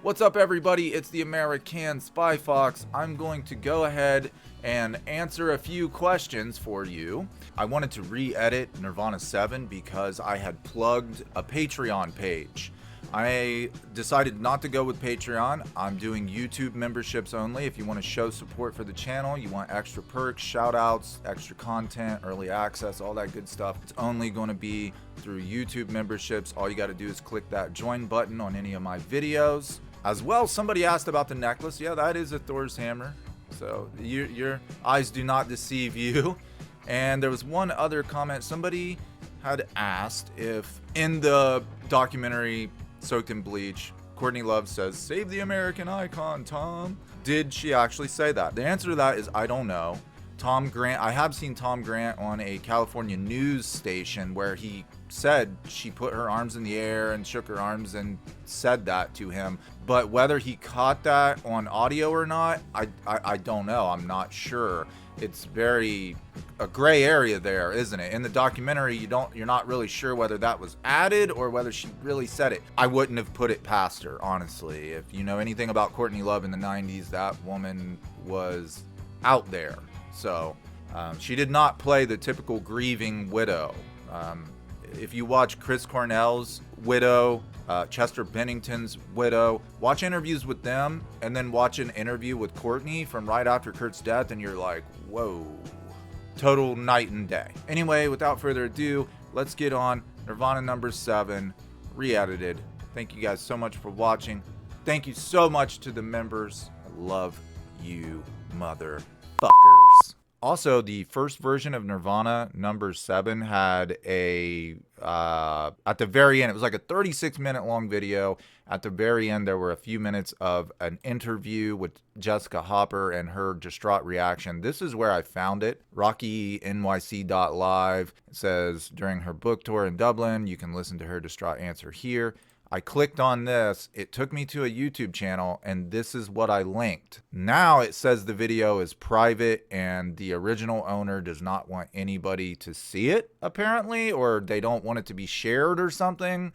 What's up, everybody? It's the American SpyFox. I'm going to go ahead and answer a few questions for you. I wanted to re-edit Nirvana 7 because I had plugged a Patreon page. I decided not to go with Patreon. I'm doing YouTube memberships only. If you want to show support for the channel, you want extra perks, shout outs, extra content, early access, all that good stuff, it's only going to be through YouTube memberships. All you got to do is click that join button on any of my videos. As well, somebody asked about the necklace. Yeah, that is a Thor's hammer. So your eyes do not deceive you. And there was one other comment. Somebody had asked if in the documentary Soaked in Bleach, Courtney Love says, "Save the American icon, Tom." Did she actually say that? The answer to that is I don't know. Tom Grant, I have seen Tom Grant on a California news station where he said she put her arms in the air and shook her arms and said that to him. But whether he caught that on audio or not, I don't know. I'm not sure. It's a gray area there, isn't it? In the documentary, you're not really sure whether that was added or whether she really said it. I wouldn't have put it past her, honestly. If you know anything about Courtney Love in the 90s, that woman was out there. So she did not play the typical grieving widow. If you watch Chris Cornell's widow, Chester Bennington's widow, watch interviews with them, and then watch an interview with Courtney from right after Kurt's death, and you're like, whoa, total night and day. Anyway, without further ado, let's get on Nirvana number 7, re-edited. Thank you guys so much for watching. Thank you so much to the members. I love you, motherfuckers. Also, the first version of Nirvana number 7 had at the very end, it was like a 36-minute long video. At the very end, there were a few minutes of an interview with Jessica Hopper and her distraught reaction. This is where I found it. RockyNYC.live. It says, during her book tour in Dublin, you can listen to her distraught answer here. I clicked on this, it took me to a YouTube channel, and this is what I linked. Now it says the video is private and the original owner does not want anybody to see it, apparently, or they don't want it to be shared or something.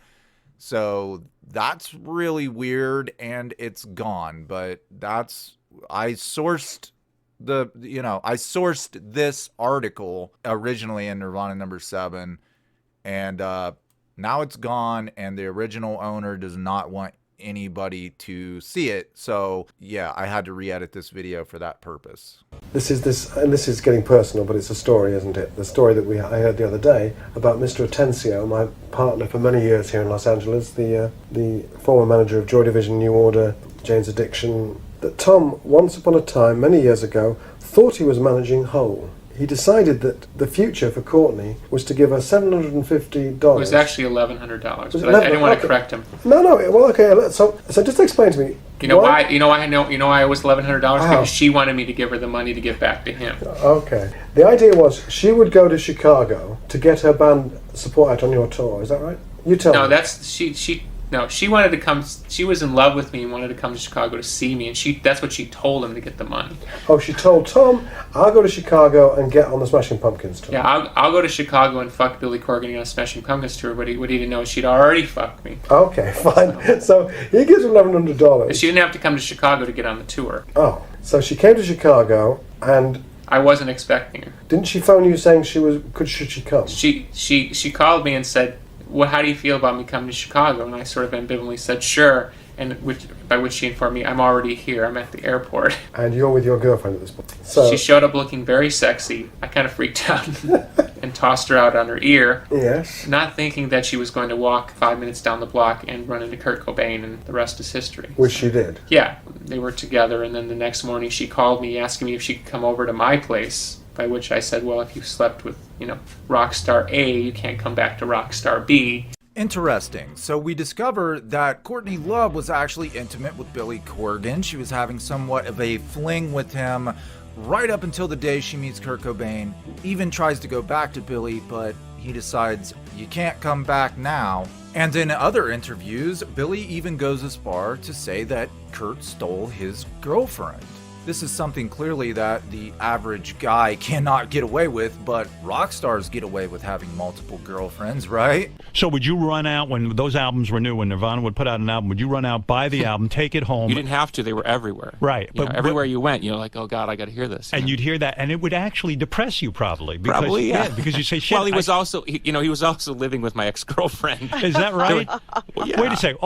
So that's really weird, and it's gone. But I sourced this article originally in Nirvana number 7, and now it's gone, and the original owner does not want anybody to see it. So yeah, I had to re-edit this video for that purpose. This is getting personal, but it's a story, isn't it? The story that I heard the other day about Mr. Atencio, my partner for many years here in Los Angeles, the former manager of Joy Division, New Order, Jane's Addiction, that Tom, once upon a time, many years ago, thought he was managing whole. He decided that the future for Courtney was to give her $750. It was actually $1,100, but I didn't want to correct him. No, well, okay. So just explain to me. You know why? You know why it was $1,100? Because she wanted me to give her the money to give back to him. Okay. The idea was she would go to Chicago to get her band support out on your tour. Is that right? You tell me. No, she wanted to come. She was in love with me and wanted to come to Chicago to see me, and that's what she told him to get the money. Oh, she told Tom, "I'll go to Chicago and get on the Smashing Pumpkins tour." Yeah, I'll go to Chicago and fuck Billy Corgan on a Smashing Pumpkins tour. But what he didn't know is she'd already fucked me. Okay, fine. So he gives her $1,100. She didn't have to come to Chicago to get on the tour. Oh, so she came to Chicago, and I wasn't expecting her. Didn't she phone you saying should she come? She called me and said, "Well, how do you feel about me coming to Chicago?" And I sort of ambivalently said, "Sure." And by which she informed me, "I'm already here. I'm at the airport." And you're with your girlfriend at this point. So she showed up looking very sexy. I kind of freaked out and tossed her out on her ear. Yes. Not thinking that she was going to walk 5 minutes down the block and run into Kurt Cobain, and the rest is history. Which she did. Yeah, they were together, and then the next morning she called me asking me if she could come over to my place. By which I said, "Well, if you slept with, rock star A, you can't come back to rock star B." Interesting. So we discover that Courtney Love was actually intimate with Billy Corgan. She was having somewhat of a fling with him right up until the day she meets Kurt Cobain. Even tries to go back to Billy, but he decides, "You can't come back now." And in other interviews, Billy even goes as far to say that Kurt stole his girlfriend. This is something clearly that the average guy cannot get away with, but rock stars get away with having multiple girlfriends, right? So would you run out when those albums were new, when Nirvana would put out an album, would you run out, buy the album, take it home? You didn't have to. They were everywhere. Right. But everywhere you went, you're like, oh, God, I got to hear this. And you'd hear that, and it would actually depress you probably. Because, probably, yeah. Because you say, shit. Well, he was also living with my ex-girlfriend. Is that right? Well, yeah. Wait a second.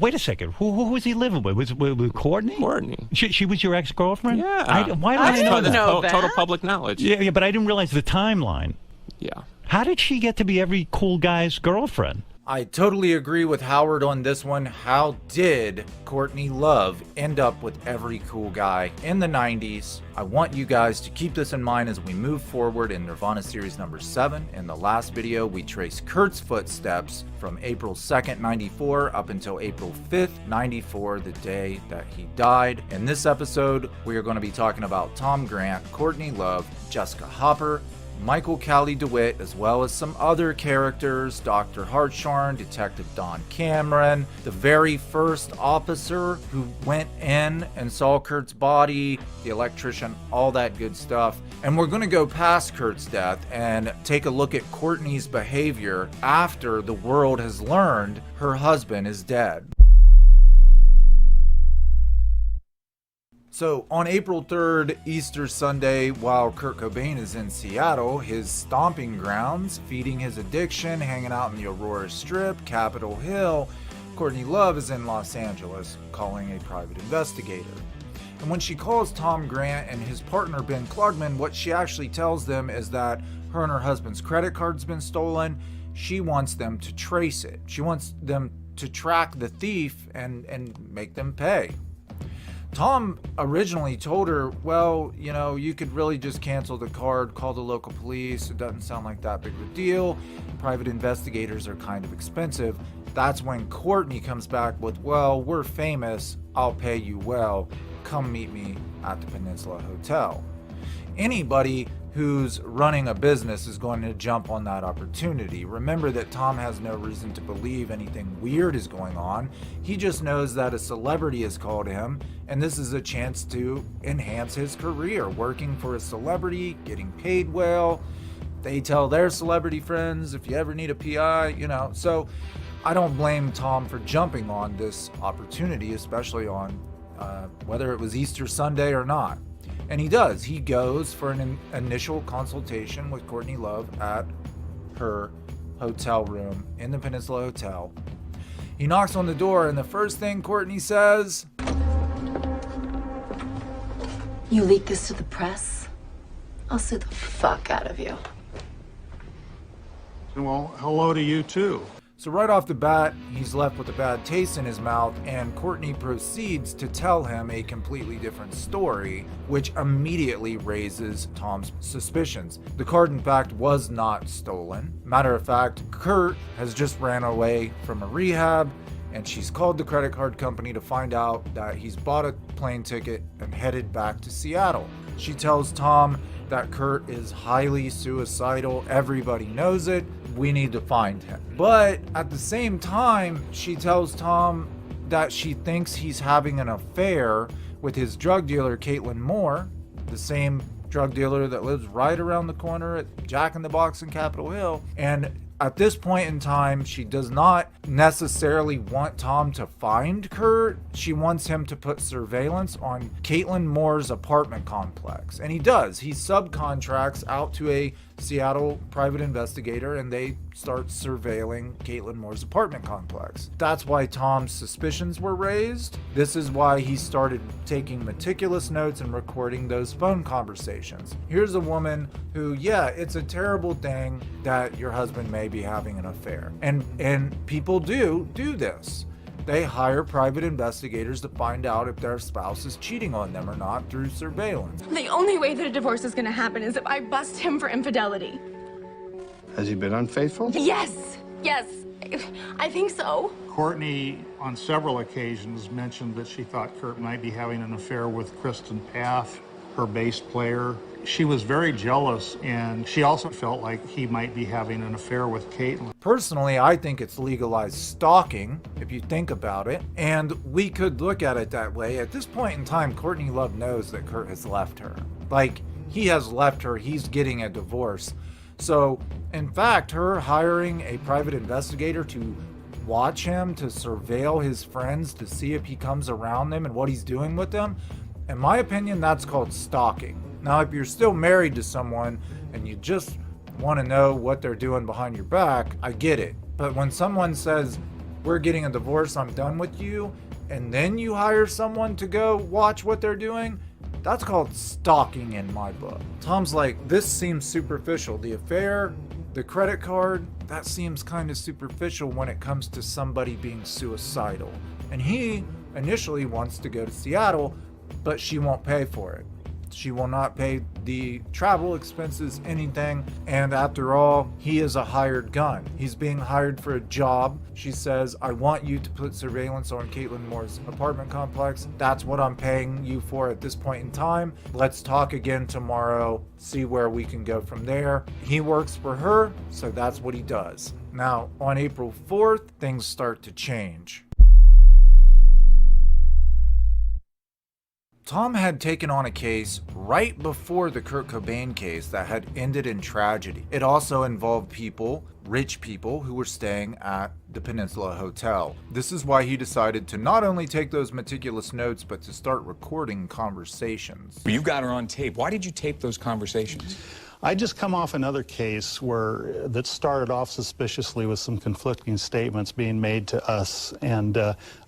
Wait a second. Who was he living with? Was with Courtney? Courtney. She was your ex-girlfriend? Yeah. Why did I know that? Total public knowledge. Yeah, but I didn't realize the timeline. Yeah. How did she get to be every cool guy's girlfriend? I totally agree with Howard on this one. How did Courtney Love end up with every cool guy in the 90s? I want you guys to keep this in mind as we move forward in Nirvana series number 7. In the last video, we traced Kurt's footsteps from April 2nd, 94 up until April 5th, 94, the day that he died. In this episode, we are going to be talking about Tom Grant, Courtney Love, Jessica Hopper, Michael Dewitt, as well as some other characters, Dr. Hartshorn, Detective Don Cameron, the very first officer who went in and saw Kurt's body, the electrician, all that good stuff. And we're going to go past Kurt's death and take a look at Courtney's behavior after the world has learned her husband is dead. So on April 3rd, Easter Sunday, while Kurt Cobain is in Seattle, his stomping grounds, feeding his addiction, hanging out in the Aurora Strip, Capitol Hill, Courtney Love is in Los Angeles, calling a private investigator. And when she calls Tom Grant and his partner Ben Klugman, what she actually tells them is that her and her husband's credit card's been stolen. She wants them to trace it. She wants them to track the thief and make them pay. Tom originally told her, well, you could really just cancel the card, call the local police. It doesn't sound like that big of a deal. Private investigators are kind of expensive. That's when Courtney comes back with, well, we're famous. I'll pay you well. Come meet me at the Peninsula Hotel. Anybody who's running a business is going to jump on that opportunity. Remember that Tom has no reason to believe anything weird is going on. He just knows that a celebrity has called him, and this is a chance to enhance his career, working for a celebrity, getting paid well. They tell their celebrity friends, if you ever need a PI, So I don't blame Tom for jumping on this opportunity, especially on whether it was Easter Sunday or not. And he does. He goes for an initial consultation with Courtney Love at her hotel room in the Peninsula Hotel. He knocks on the door, and the first thing Courtney says, "You leak this to the press, I'll sue the fuck out of you." Well, hello to you too. So right off the bat, he's left with a bad taste in his mouth, and Courtney proceeds to tell him a completely different story, which immediately raises Tom's suspicions. The card, in fact, was not stolen. Matter of fact, Kurt has just ran away from a rehab, and she's called the credit card company to find out that he's bought a plane ticket and headed back to Seattle. She tells Tom that Kurt is highly suicidal. Everybody knows it. We need to find him. But at the same time, she tells Tom that she thinks he's having an affair with his drug dealer, Caitlin Moore, the same drug dealer that lives right around the corner at Jack in the Box in Capitol Hill. And at this point in time, she does not necessarily want Tom to find Kurt. She wants him to put surveillance on Caitlin Moore's apartment complex. And he does. He subcontracts out to a Seattle private investigator, and they start surveilling Caitlin Moore's apartment complex. That's why Tom's suspicions were raised. This is why he started taking meticulous notes and recording those phone conversations. Here's a woman who, yeah, it's a terrible thing that your husband may be having an affair. And people do this. They hire private investigators to find out if their spouse is cheating on them or not through surveillance. The only way that a divorce is gonna happen is if I bust him for infidelity. Has he been unfaithful? Yes, I think so. Courtney, on several occasions, mentioned that she thought Kurt might be having an affair with Kristen Path. her bass player. She was very jealous, and she also felt like he might be having an affair with Caitlin. Personally, I think it's legalized stalking, if you think about it, and we could look at it that way. At this point in time, Courtney Love knows that Kurt has left her. Like, he has left her, he's getting a divorce. So, in fact, her hiring a private investigator to watch him, to surveil his friends, to see if he comes around them and what he's doing with them, in my opinion, that's called stalking. Now, if you're still married to someone and you just want to know what they're doing behind your back, I get it. But when someone says, we're getting a divorce, I'm done with you, and then you hire someone to go watch what they're doing, that's called stalking in my book. Tom's like, this seems superficial. The affair, the credit card, that seems kind of superficial when it comes to somebody being suicidal. And he initially wants to go to Seattle, but she won't pay for it. She will not pay the travel expenses, anything. And after all, he is a hired gun. He's being hired for a job. She says, I want you to put surveillance on Caitlin Moore's apartment complex. That's what I'm paying you for at this point in time. Let's talk again tomorrow, see where we can go from there. He works for her, so that's what he does. Now, on April 4th, things start to change. Tom had taken on a case right before the Kurt Cobain case that had ended in tragedy. It also involved people, rich people, who were staying at the Peninsula Hotel. This is why he decided to not only take those meticulous notes, but to start recording conversations. You got her on tape. Why did you tape those conversations? I just come off another case that started off suspiciously with some conflicting statements being made to us and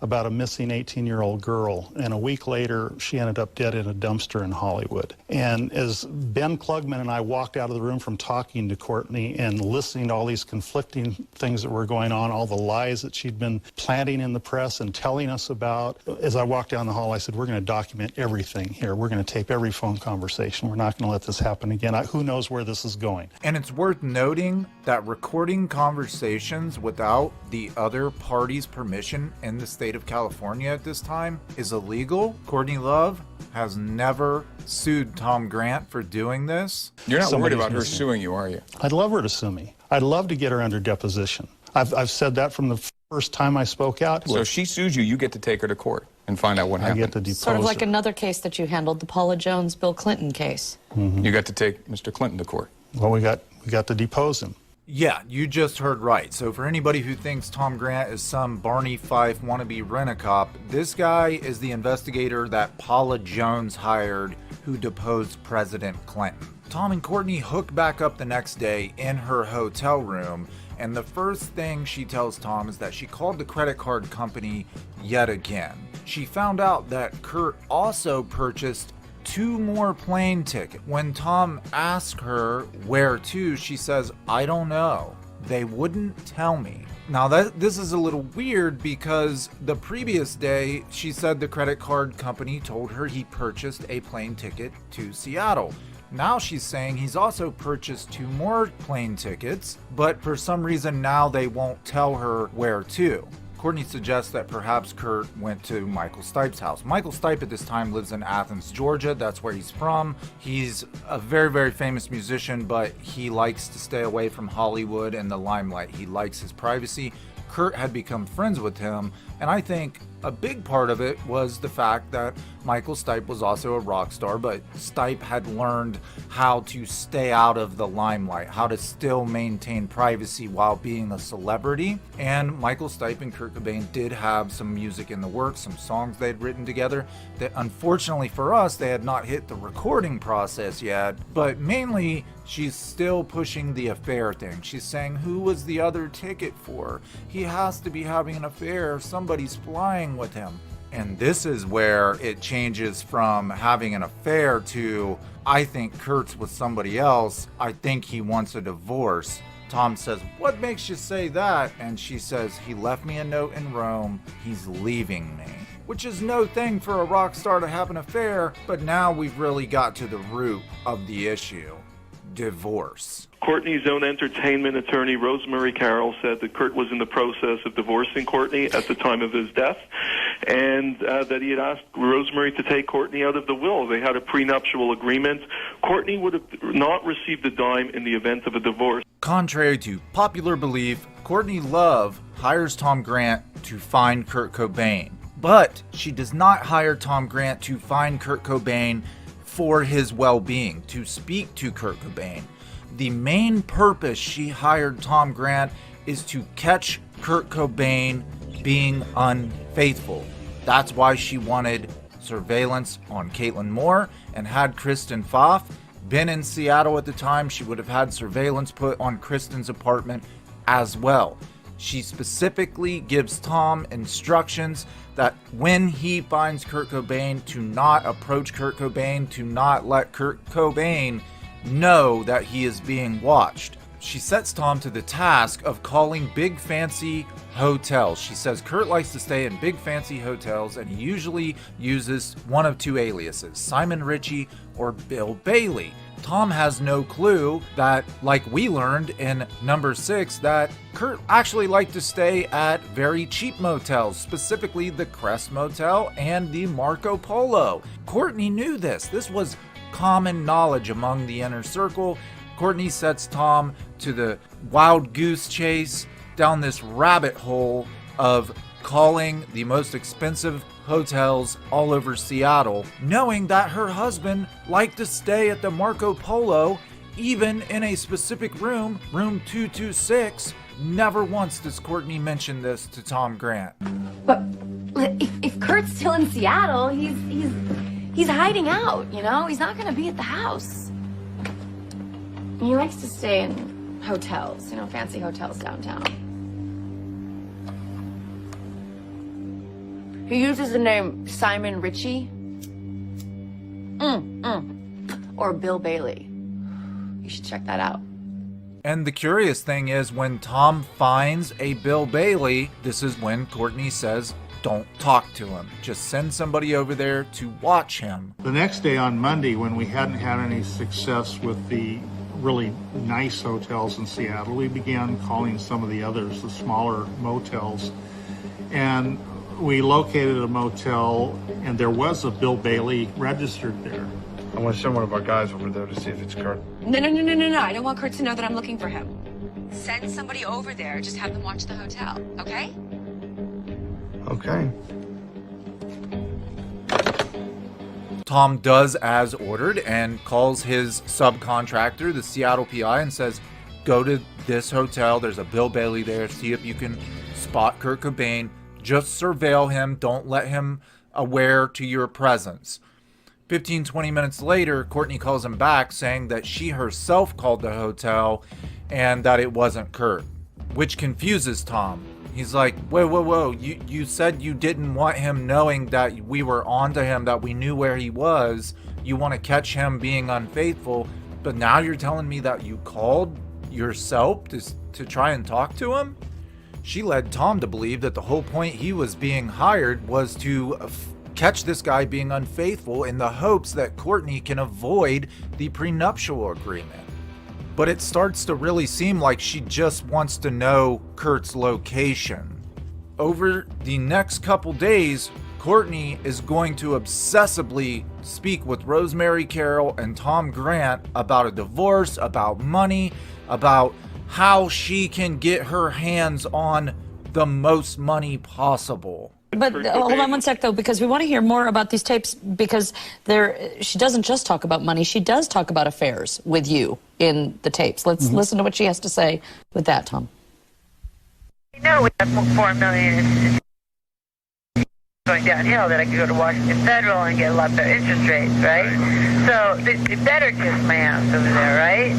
about a missing 18-year-old girl. And a week later, she ended up dead in a dumpster in Hollywood. And as Ben Klugman and I walked out of the room from talking to Courtney and listening to all these conflicting things that were going on, all the lies that she'd been planting in the press and telling us about, as I walked down the hall, I said, we're going to document everything here. We're going to tape every phone conversation. We're not going to let this happen again. Who knows where this is going. And it's worth noting that recording conversations without the other party's permission in the state of California at this time is illegal. Courtney Love has never sued Tom Grant for doing this. You're not worried about her suing you, are you? I'd love her to sue me. I'd love to get her under deposition. I've said that from the first time I spoke out. So if she sues you, you get to take her to court and find out what happened. I get to depose sort of like her. another case that you handled, the Paula Jones, Bill Clinton case. Mm-hmm. You got to take Mr. Clinton to court. Well, we got to depose him. Yeah, you just heard right. So for anybody who thinks Tom Grant is some Barney Fife wannabe rent-a-cop, this guy is the investigator that Paula Jones hired who deposed President Clinton. Tom and Courtney hook back up the next day in her hotel room, and the first thing she tells Tom is that she called the credit card company yet again. She found out that Kurt also purchased 2 more plane tickets. When Tom asked her where to, she says, I don't know. They wouldn't tell me. Now this is a little weird because the previous day she said the credit card company told her he purchased a plane ticket to Seattle. Now she's saying he's also purchased 2 more plane tickets, but for some reason now they won't tell her where to. Courtney suggests that perhaps Kurt went to Michael Stipe's house. Michael Stipe at this time lives in Athens, Georgia. That's where he's from. He's a very, very famous musician, but he likes to stay away from Hollywood and the limelight. He likes his privacy. Kurt had become friends with him, and I think a big part of it was the fact that Michael Stipe was also a rock star, but Stipe had learned how to stay out of the limelight, how to still maintain privacy while being a celebrity. And Michael Stipe and Kurt Cobain did have some music in the works, some songs they'd written together that unfortunately for us, they had not hit the recording process yet, but mainly she's still pushing the affair thing. She's saying, who was the other ticket for? He has to be having an affair. Somebody's flying with him. And this is where it changes from having an affair to, I think Kurt's with somebody else. I think he wants a divorce. Tom says, what makes you say that? And she says, he left me a note in Rome. He's leaving me. Which is no thing for a rock star to have an affair, but now we've really got to the root of the issue. Divorce. Courtney's own entertainment attorney, Rosemary Carroll, said that Kurt was in the process of divorcing Courtney at the time of his death. and that he had asked Rosemary to take Courtney out of the will. They had a prenuptial agreement. Courtney would have not received a dime in the event of a divorce. Contrary to popular belief, Courtney Love hires Tom Grant to find Kurt Cobain. But she does not hire Tom Grant to find Kurt Cobain for his well-being, to speak to Kurt Cobain. The main purpose she hired Tom Grant is to catch Kurt Cobain being unfaithful. That's why she wanted surveillance on Caitlin Moore and had Kristen Pfaff been in Seattle at the time. She would have had surveillance put on Kristen's apartment as well. She specifically gives Tom instructions that when he finds Kurt Cobain, to not approach Kurt Cobain, to not let Kurt Cobain know that he is being watched. She sets Tom to the task of calling big fancy hotels. She says Kurt likes to stay in big fancy hotels, and he usually uses one of two aliases, Simon Ritchie or Bill Bailey. Tom has no clue that, like we learned in number 6, that Kurt actually liked to stay at very cheap motels, specifically the Crest Motel and the Marco Polo. Courtney knew this. This was common knowledge among the inner circle. Courtney sets Tom to the wild goose chase down this rabbit hole of calling the most expensive hotels all over Seattle, knowing that her husband liked to stay at the Marco Polo, even in a specific room, room 226. Never once does Courtney mention this to Tom Grant. But if Kurt's still in Seattle, he's hiding out, you know? He's not gonna be at the house. He likes to stay in hotels, you know, fancy hotels downtown. He uses the name Simon Ritchie. Or Bill Bailey. You should check that out. And the curious thing is, when Tom finds a Bill Bailey, this is when Courtney says, don't talk to him. Just send somebody over there to watch him. The next day on Monday, when we hadn't had any success with the really nice hotels in Seattle, we began calling some of the others, the smaller motels. And we located a motel, and there was a Bill Bailey registered there. I want to send one of our guys over there to see if it's Kurt. No. I don't want Kurt to know that I'm looking for him. Send somebody over there. Just have them watch the hotel, okay? Okay. Tom does as ordered and calls his subcontractor, the Seattle PI, and says, go to this hotel. There's a Bill Bailey there. See if you can spot Kurt Cobain. Just surveil him. Don't let him aware to your presence. 15-20 minutes later, Courtney calls him back saying that she herself called the hotel and that it wasn't Kurt, which confuses Tom. He's like, whoa, you said you didn't want him knowing that we were onto him, that we knew where he was. You want to catch him being unfaithful, but now you're telling me that you called yourself to try and talk to him? She led Tom to believe that the whole point he was being hired was to catch this guy being unfaithful in the hopes that Courtney can avoid the prenuptial agreement. But it starts to really seem like she just wants to know Kurt's location. Over the next couple days, Courtney is going to obsessively speak with Rosemary Carroll and Tom Grant about a divorce, about money, about how she can get her hands on the most money possible. But hold on one sec, though, because we want to hear more about these tapes, because she doesn't just talk about money. She does talk about affairs with you in the tapes. Let's listen to what she has to say with that, Tom. You know, we have $4 million going downhill that I could go to Washington Federal and get a lot better interest rates, right? So they better kiss my ass over there, right?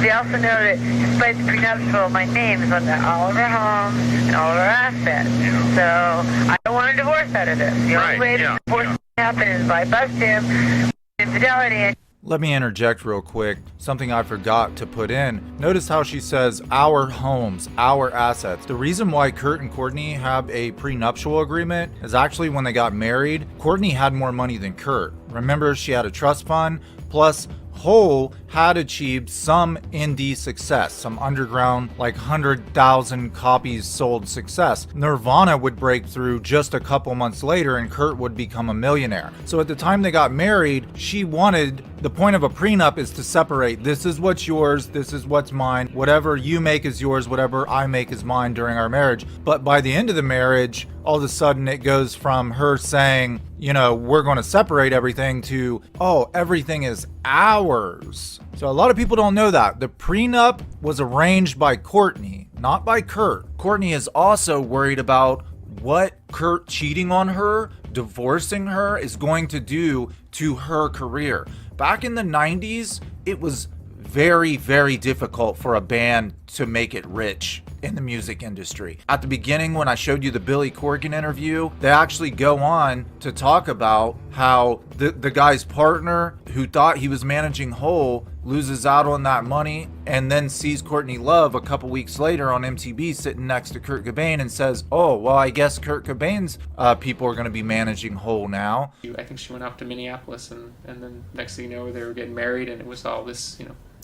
They also know that despite the prenuptial, my name is on all of our homes and all of our assets. So I don't want a divorce out of this. The only way the divorce can happen is if I bust him with infidelity. And let me interject real quick. Something I forgot to put in. Notice how she says our homes, our assets. The reason why Kurt and Courtney have a prenuptial agreement is actually when they got married, Courtney had more money than Kurt. Remember, she had a trust fund, plus Hole had achieved some indie success, some underground, like 100,000 copies sold success. Nirvana would break through just a couple months later and Kurt would become a millionaire. So at the time they got married, she wanted, the point of a prenup is to separate. This is what's yours, this is what's mine. Whatever you make is yours, whatever I make is mine during our marriage. But by the end of the marriage, all of a sudden it goes from her saying, you know, we're going to separate everything to, oh, everything is ours. So a lot of people don't know that. The prenup was arranged by Courtney, not by Kurt. Courtney is also worried about what Kurt cheating on her, divorcing her, is going to do to her career. Back in the 90s, it was very, very difficult for a band to make it rich in the music industry. At the beginning, when I showed you the Billy Corgan interview, they actually go on to talk about how the guy's partner who thought he was managing Hole loses out on that money and then sees Courtney Love a couple weeks later on MTV sitting next to Kurt Cobain and says, oh, well, I guess Kurt Cobain's people are going to be managing Hole now. I think she went off to Minneapolis and then next thing you know, they were getting married and it was all this,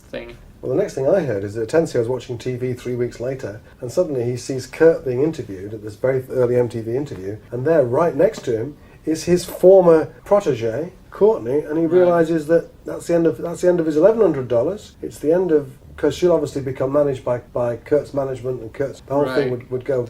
thing. Well, the next thing I heard is that Atencio was watching TV 3 weeks later, and suddenly he sees Kurt being interviewed at this very early MTV interview, and there, right next to him, is his former protege, Courtney, and he realizes that that's the end of his $1,100. It's the end of, because she'll obviously become managed by Kurt's management, and the whole thing would go.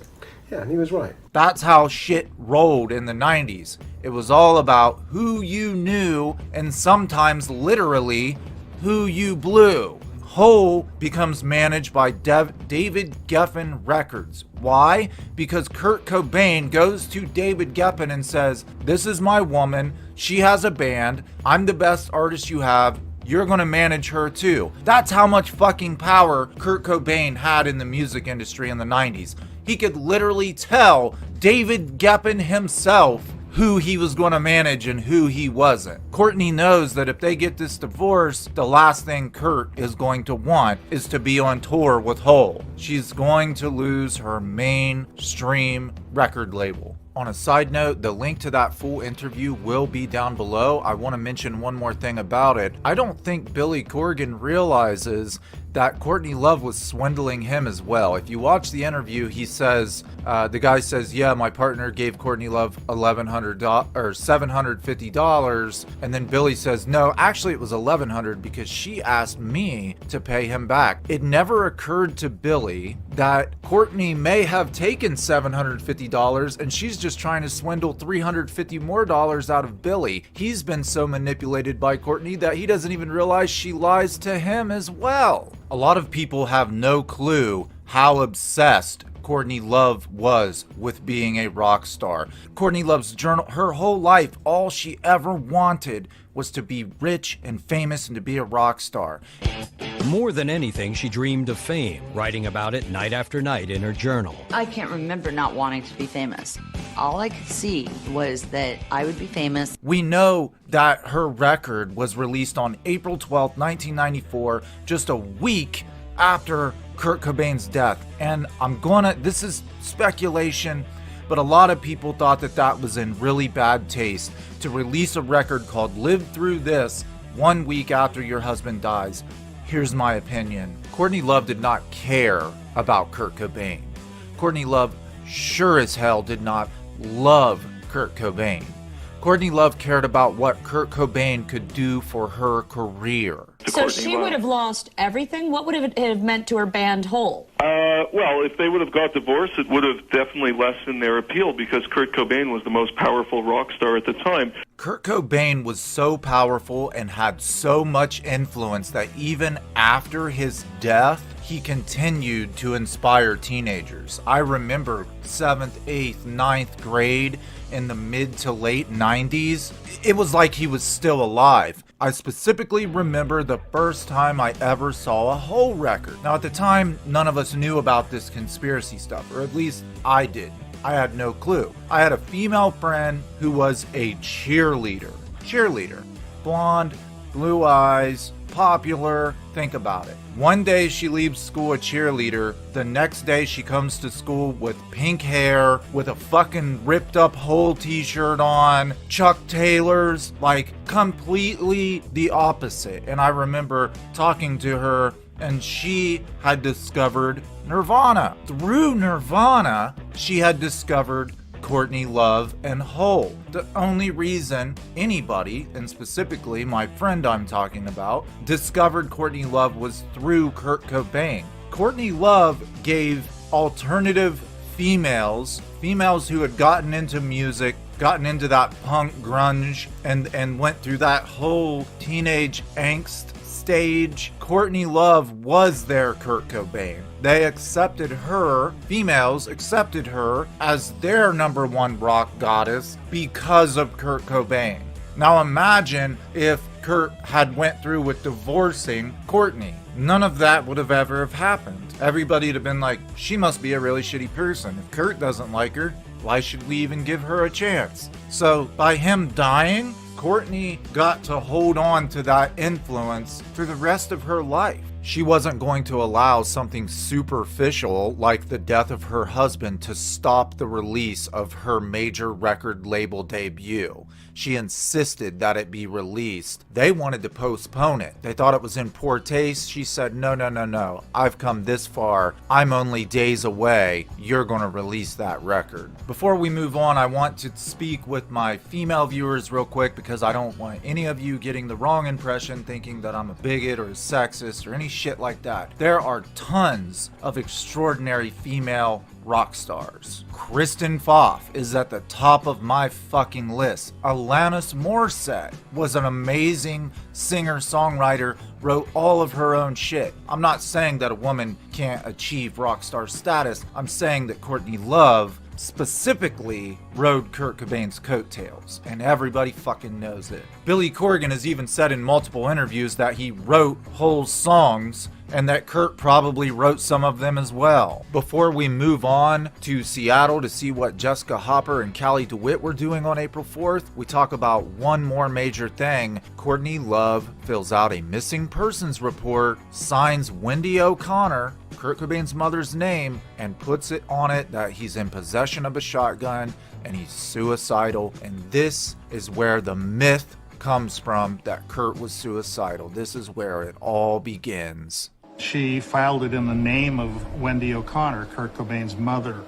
Yeah, and he was right. That's how shit rolled in the 90s. It was all about who you knew, and sometimes literally who you blew. Hole becomes managed by David Geffen Records. Why? Because Kurt Cobain goes to David Geffen and says, this is my woman, she has a band, I'm the best artist you have, you're gonna manage her too. That's how much fucking power Kurt Cobain had in the music industry in the 90s. He could literally tell David Geffen himself who he was going to manage and who he wasn't. Courtney knows that if they get this divorce, the last thing Kurt is going to want is to be on tour with Hole. She's going to lose her mainstream record label. On a side note, the link to that full interview will be down below. I want to mention one more thing about it. I don't think Billy Corgan realizes that Courtney Love was swindling him as well. If you watch the interview, he says, the guy says, yeah, my partner gave Courtney Love $1,100 or $750, and then Billy says, no, actually it was $1,100 because she asked me to pay him back. It never occurred to Billy that Courtney may have taken $750 and she's just trying to swindle $350 more out of Billy. He's been so manipulated by Courtney that he doesn't even realize she lies to him as well. A lot of people have no clue how obsessed Courtney Love was with being a rock star. Courtney Love's journal, her whole life, all she ever wanted was to be rich and famous and to be a rock star. More than anything, she dreamed of fame, writing about it night after night in her journal. I can't remember not wanting to be famous. All I could see was that I would be famous. We know that her record was released on April 12th, 1994, just a week after Kurt Cobain's death. And this is speculation, but a lot of people thought that was in really bad taste to release a record called Live Through This 1 week after your husband dies. Here's my opinion. Courtney Love did not care about Kurt Cobain. Courtney Love sure as hell did not love Kurt Cobain. Courtney Love cared about what Kurt Cobain could do for her career. So she would have lost everything? What would it have meant to her band Hole? Well, if they would have got divorced, it would have definitely lessened their appeal because Kurt Cobain was the most powerful rock star at the time. Kurt Cobain was so powerful and had so much influence that even after his death, he continued to inspire teenagers. I remember 7th, 8th, 9th grade in the mid to late 90s. It was like he was still alive. I specifically remember the first time I ever saw a Hole record. Now at the time, none of us knew about this conspiracy stuff, or at least I didn't. I had no clue. I had a female friend who was a cheerleader. Blonde, blue eyes, popular. Think about it. One day she leaves school a cheerleader. The next day she comes to school with pink hair, with a fucking ripped up hole t-shirt on, Chuck Taylors, like completely the opposite. And I remember talking to her, and she had discovered Nirvana. Through Nirvana, she had discovered Courtney Love and Hole. The only reason anybody, and specifically my friend I'm talking about, discovered Courtney Love was through Kurt Cobain. Courtney Love gave alternative females who had gotten into music, gotten into that punk grunge, and went through that whole teenage angst stage. Courtney Love was their Kurt Cobain. They accepted her, females accepted her as their #1 rock goddess because of Kurt Cobain. Now imagine if Kurt had went through with divorcing Courtney. None of that would have ever have happened. Everybody'd have been like, she must be a really shitty person. If Kurt doesn't like her, why should we even give her a chance? So by him dying, Courtney got to hold on to that influence for the rest of her life. She wasn't going to allow something superficial like the death of her husband to stop the release of her major record label debut. She insisted that it be released. They wanted to postpone it. They thought it was in poor taste. She said, no. I've come this far. I'm only days away. You're going to release that record. Before we move on, I want to speak with my female viewers real quick because I don't want any of you getting the wrong impression thinking that I'm a bigot or a sexist or any shit like that. There are tons of extraordinary female rock stars. Kristen Pfaff is at the top of my fucking list. Alanis Morissette was an amazing singer-songwriter, wrote all of her own shit. I'm not saying that a woman can't achieve rock star status. I'm saying that Courtney Love specifically rode Kurt Cobain's coattails, and everybody fucking knows it. Billy Corgan has even said in multiple interviews that he wrote whole songs and that Kurt probably wrote some of them as well. Before we move on to Seattle to see what Jessica Hopper and Callie DeWitt were doing on April 4th, we talk about one more major thing. Courtney Love fills out a missing persons report, signs Wendy O'Connor, Kurt Cobain's mother's name, and puts it on it that he's in possession of a shotgun and he's suicidal. And this is where the myth comes from that Kurt was suicidal. This is where it all begins. She filed it in the name of Wendy O'Connor, Kurt Cobain's mother.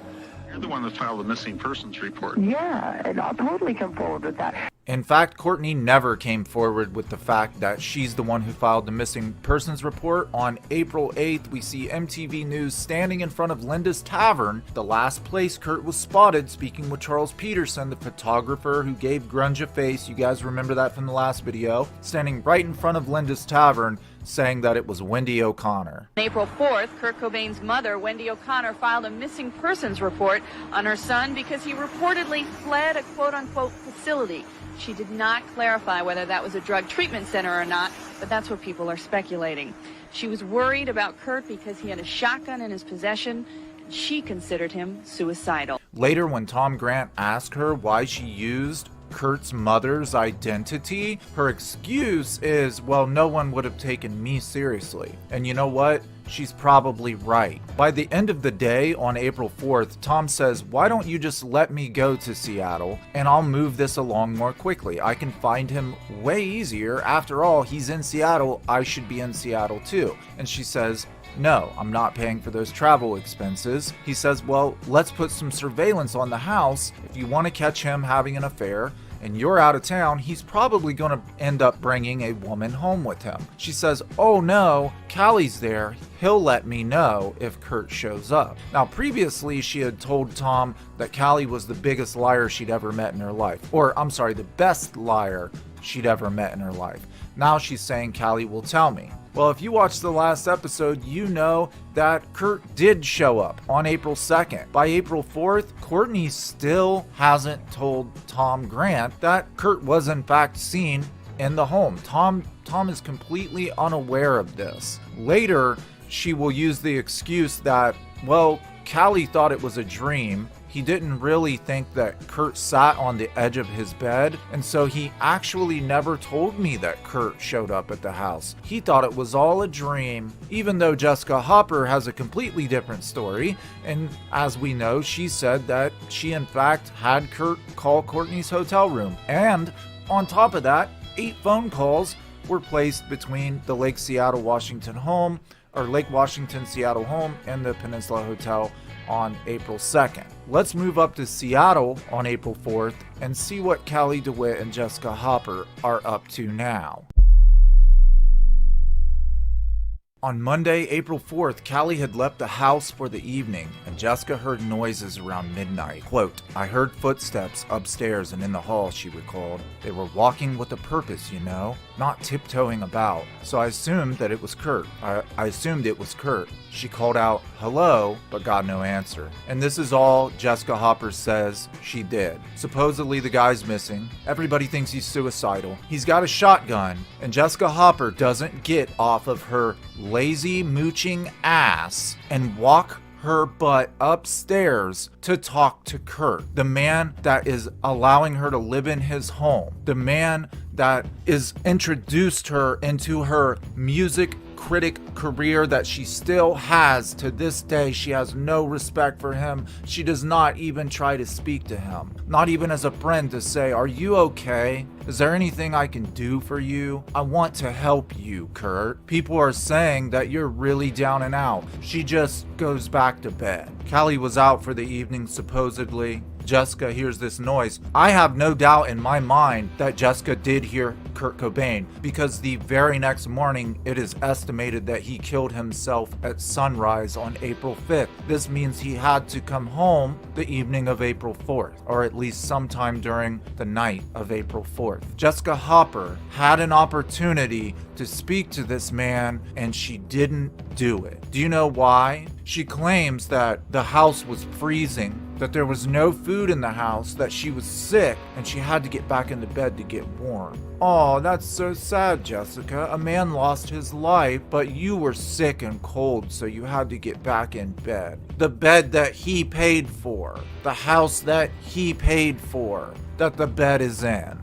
You're the one that filed the missing persons report. Yeah, and I'll totally come forward with that. In fact, Courtney never came forward with the fact that she's the one who filed the missing persons report. On April 8th, we see MTV News standing in front of Linda's Tavern, the last place Kurt was spotted speaking with Charles Peterson, the photographer who gave grunge a face. You guys remember that from the last video. Standing right in front of Linda's Tavern, saying that it was Wendy O'Connor. On April 4th, Kurt Cobain's mother, Wendy O'Connor, filed a missing persons report on her son because he reportedly fled a quote-unquote facility. She did not clarify whether that was a drug treatment center or not, but that's what people are speculating. She was worried about Kurt because he had a shotgun in his possession, and she considered him suicidal. Later, when Tom Grant asked her why she used Kurt's mother's identity, her excuse is, well, no one would have taken me seriously. And you know what? She's probably right. By the end of the day, on April 4th, Tom says, why don't you just let me go to Seattle and I'll move this along more quickly. I can find him way easier. After all, he's in Seattle. I should be in Seattle too. And she says, no, I'm not paying for those travel expenses. He says, well, let's put some surveillance on the house. If you want to catch him having an affair and you're out of town, he's probably going to end up bringing a woman home with him. She says, oh no, Callie's there. He'll let me know if Kurt shows up. Now, previously, she had told Tom that Callie was the biggest liar she'd ever met in her life. Or, I'm sorry, the best liar she'd ever met in her life. Now she's saying Callie will tell me. Well, if you watched the last episode, you know that Kurt did show up on April 2nd. By April 4th, Courtney still hasn't told Tom Grant that Kurt was in fact seen in the home. Tom is completely unaware of this. Later, she will use the excuse that, well, Callie thought it was a dream he didn't really think that Kurt sat on the edge of his bed, and so he actually never told me that Kurt showed up at the house. He thought it was all a dream, even though Jessica Hopper has a completely different story, and as we know, she said that she in fact had Kurt call Courtney's hotel room. And on top of that, 8 phone calls were placed between the Lake Washington, Seattle home and the Peninsula Hotel on April 2nd. Let's move up to Seattle on April 4th and see what Callie DeWitt and Jessica Hopper are up to now. On Monday, April 4th, Callie had left the house for the evening, and Jessica heard noises around midnight. Quote, "I heard footsteps upstairs and in the hall," she recalled. "They were walking with a purpose, you know, not tiptoeing about. So I assumed that it was Kurt. I assumed it was Kurt. She called out, 'Hello,' but got no answer." And this is all Jessica Hopper says she did. Supposedly the guy's missing. Everybody thinks he's suicidal. He's got a shotgun, and Jessica Hopper doesn't get off of her lazy mooching ass and walk her butt upstairs to talk to Kurt, the man that is allowing her to live in his home, the man that is introduced her into her music critic career that she still has to this day. She has no respect for him. She does not even try to speak to him, not even as a friend to say, "Are you okay? Is there anything I can do for you? I want to help you, Kurt." People are saying that you're really down and out. She just goes back to bed. Callie was out for the evening, supposedly. Jessica hears this noise. I have no doubt in my mind that Jessica did hear Kurt Cobain, because the very next morning it is estimated that he killed himself at sunrise on April 5th. This means he had to come home the evening of April 4th, or at least sometime during the night of April 4th. Jessica Hopper had an opportunity to speak to this man, and she didn't do it. Do you know why? She claims that the house was freezing, that there was no food in the house, that she was sick, and she had to get back into bed to get warm. Oh, that's so sad, Jessica. A man lost his life, but you were sick and cold, so you had to get back in bed. The bed that he paid for, the house that he paid for, that the bed is in.